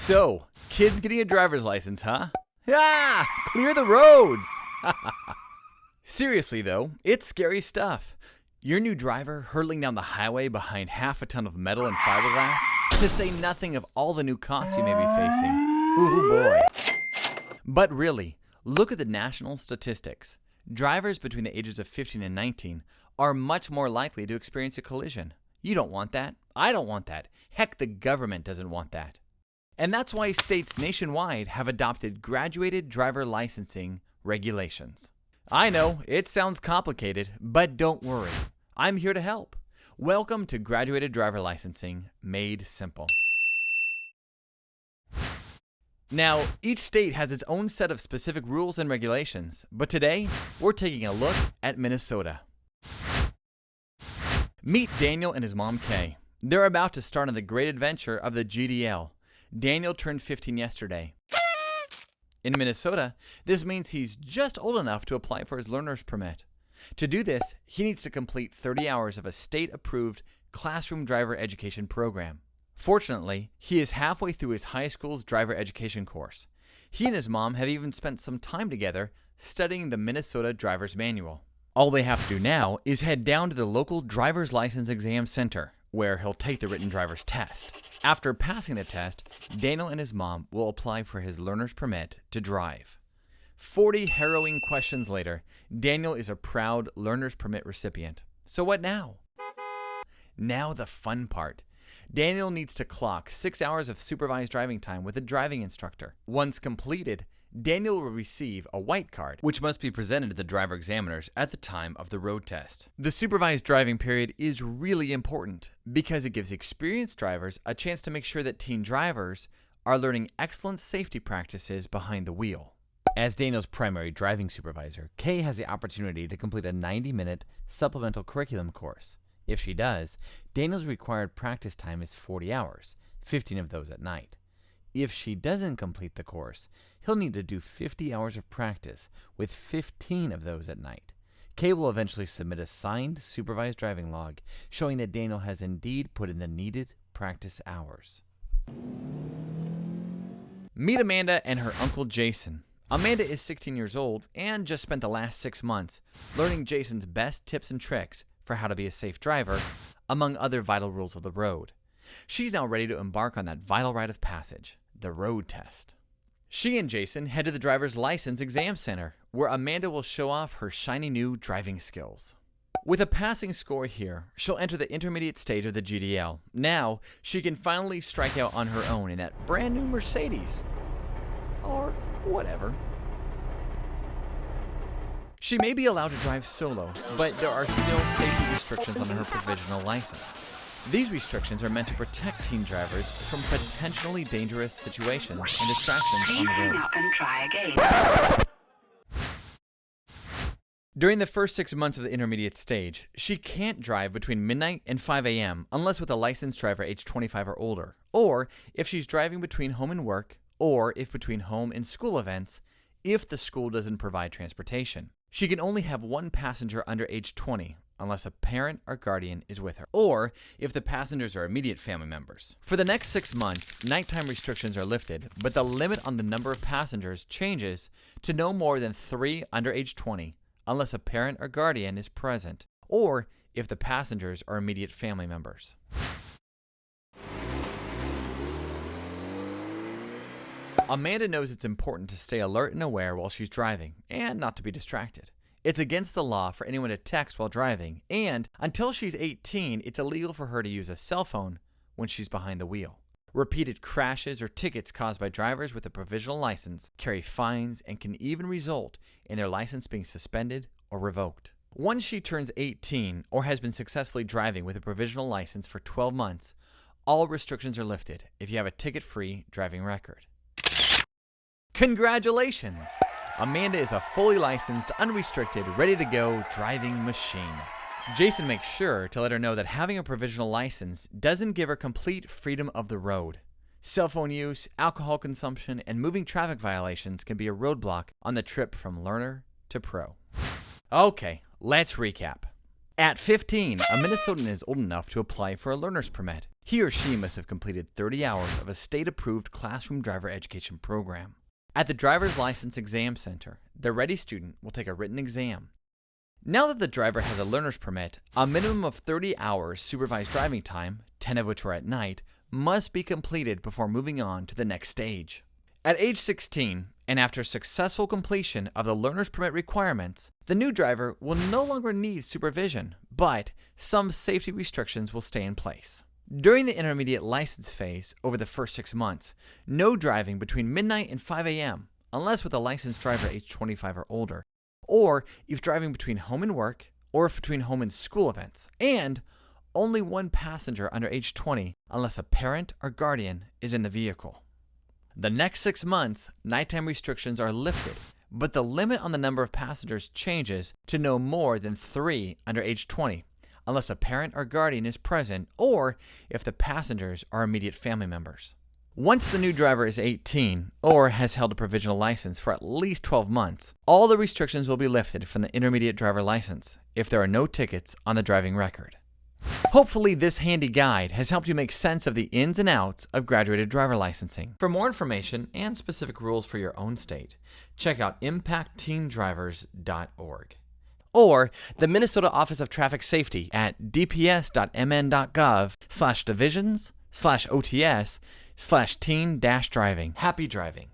So, kids getting a driver's license, huh? Ah! Clear the roads! Seriously though, it's scary stuff. Your new driver hurtling down the highway behind half a ton of metal and fiberglass, to say nothing of all the new costs you may be facing. Ooh boy. But really, look at the national statistics. Drivers between the ages of 15 and 19 are much more likely to experience a collision. You don't want that. I don't want that. Heck, the government doesn't want that. And that's why states nationwide have adopted graduated driver licensing regulations. I know, it sounds complicated, but don't worry. I'm here to help. Welcome to Graduated Driver Licensing Made Simple. Now, each state has its own set of specific rules and regulations, but today, we're taking a look at Minnesota. Meet Daniel and his mom, Kay. They're about to start on the great adventure of the GDL. Daniel turned 15 yesterday. In Minnesota, this means he's just old enough to apply for his learner's permit. To do this, he needs to complete 30 hours of a state-approved classroom driver education program. Fortunately, he is halfway through his high school's driver education course. He and his mom have even spent some time together studying the Minnesota Driver's Manual. All they have to do now is head down to the local driver's license exam center, where he'll take the written driver's test. After passing the test, Daniel and his mom will apply for his learner's permit to drive. 40 harrowing questions later, Daniel is a proud learner's permit recipient. So what now? Now the fun part. Daniel needs to clock 6 hours of supervised driving time with a driving instructor. Once completed, Daniel will receive a white card, which must be presented to the driver examiners at the time of the road test. The supervised driving period is really important because it gives experienced drivers a chance to make sure that teen drivers are learning excellent safety practices behind the wheel. As Daniel's primary driving supervisor, Kay has the opportunity to complete a 90-minute supplemental curriculum course. If she does, Daniel's required practice time is 40 hours, 15 of those at night. If she doesn't complete the course, he'll need to do 50 hours of practice, with 15 of those at night. Kay will eventually submit a signed supervised driving log showing that Daniel has indeed put in the needed practice hours. Meet Amanda and her uncle Jason. Amanda is 16 years old and just spent the last 6 months learning Jason's best tips and tricks for how to be a safe driver, among other vital rules of the road. She's now ready to embark on that vital rite of passage, the road test. She and Jason head to the driver's license exam center, where Amanda will show off her shiny new driving skills. With a passing score here, she'll enter the intermediate stage of the GDL. Now, she can finally strike out on her own in that brand new Mercedes. Or whatever. She may be allowed to drive solo, but there are still safety restrictions on her provisional license. These restrictions are meant to protect teen drivers from potentially dangerous situations and distractions on the road. Hang up and try again. During the first 6 months of the intermediate stage, she can't drive between midnight and 5 a.m. unless with a licensed driver age 25 or older, or if she's driving between home and work, or if between home and school events, if the school doesn't provide transportation. She can only have one passenger under age 20, unless a parent or guardian is with her, or if the passengers are immediate family members. For the next 6 months, nighttime restrictions are lifted, but the limit on the number of passengers changes to no more than 3 under age 20, unless a parent or guardian is present, or if the passengers are immediate family members. Amanda knows it's important to stay alert and aware while she's driving, and not to be distracted. It's against the law for anyone to text while driving, and until she's 18, it's illegal for her to use a cell phone when she's behind the wheel. Repeated crashes or tickets caused by drivers with a provisional license carry fines and can even result in their license being suspended or revoked. Once she turns 18 or has been successfully driving with a provisional license for 12 months, all restrictions are lifted if you have a ticket-free driving record. Congratulations! Amanda is a fully licensed, unrestricted, ready-to-go driving machine. Jason makes sure to let her know that having a provisional license doesn't give her complete freedom of the road. Cell phone use, alcohol consumption, and moving traffic violations can be a roadblock on the trip from learner to pro. Okay, let's recap. At 15, a Minnesotan is old enough to apply for a learner's permit. He or she must have completed 30 hours of a state-approved classroom driver education program. At the Driver's License Exam Center, the ready student will take a written exam. Now that the driver has a learner's permit, a minimum of 30 hours supervised driving time, 10 of which are at night, must be completed before moving on to the next stage. At age 16, and after successful completion of the learner's permit requirements, the new driver will no longer need supervision, but some safety restrictions will stay in place. During the intermediate license phase over the first 6 months, no driving between midnight and 5 a.m., unless with a licensed driver age 25 or older, or if driving between home and work, or if between home and school events, and only one passenger under age 20 unless a parent or guardian is in the vehicle. The next 6 months, nighttime restrictions are lifted, but the limit on the number of passengers changes to no more than 3 under age 20, unless a parent or guardian is present or if the passengers are immediate family members. Once the new driver is 18 or has held a provisional license for at least 12 months, all the restrictions will be lifted from the intermediate driver license if there are no tickets on the driving record. Hopefully this handy guide has helped you make sense of the ins and outs of graduated driver licensing. For more information and specific rules for your own state, check out impactteendrivers.org or the Minnesota Office of Traffic Safety at dps.mn.gov/divisions/OTS/teen-driving. Happy driving.